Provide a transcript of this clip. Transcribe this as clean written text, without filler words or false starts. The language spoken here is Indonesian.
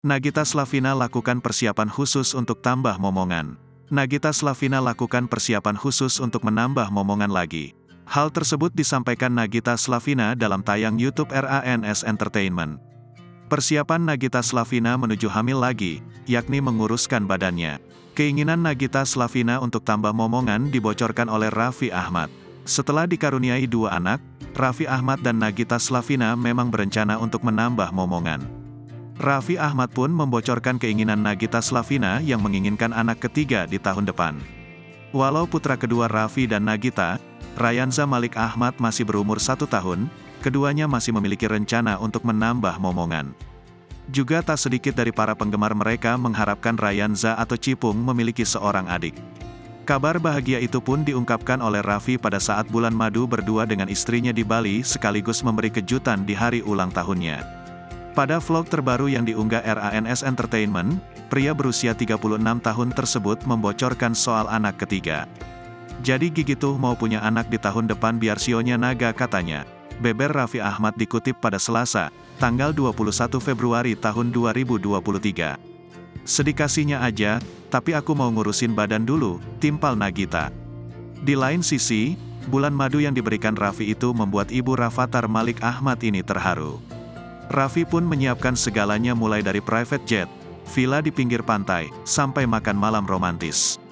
Nagita Slavina lakukan persiapan khusus untuk tambah momongan. Nagita Slavina lakukan persiapan khusus untuk menambah momongan lagi. Hal tersebut disampaikan Nagita Slavina dalam tayang YouTube RANS Entertainment. Persiapan Nagita Slavina menuju hamil lagi, yakni menguruskan badannya. Keinginan Nagita Slavina untuk tambah momongan dibocorkan oleh Raffi Ahmad. Setelah dikaruniai 2 anak, Raffi Ahmad dan Nagita Slavina memang berencana untuk menambah momongan. Raffi Ahmad pun membocorkan keinginan Nagita Slavina yang menginginkan anak ketiga di tahun depan. Walau putra kedua Raffi dan Nagita, Rayanza Malik Ahmad masih berumur 1 tahun, keduanya masih memiliki rencana untuk menambah momongan. Juga tak sedikit dari para penggemar mereka mengharapkan Rayanza atau Cipung memiliki seorang adik. Kabar bahagia itu pun diungkapkan oleh Raffi pada saat bulan madu berdua dengan istrinya di Bali sekaligus memberi kejutan di hari ulang tahunnya. Pada vlog terbaru yang diunggah RANS Entertainment, pria berusia 36 tahun tersebut membocorkan soal anak ketiga. Jadi gigi tuh mau punya anak di tahun depan biar sionya naga katanya. Beber Raffi Ahmad dikutip pada Selasa, tanggal 21 Februari tahun 2023. Sedikasinya aja, tapi aku mau ngurusin badan dulu, timpal Nagita. Di lain sisi, bulan madu yang diberikan Raffi itu membuat ibu Rafathar Malik Ahmad ini terharu. Raffi pun menyiapkan segalanya mulai dari private jet, villa di pinggir pantai, sampai makan malam romantis.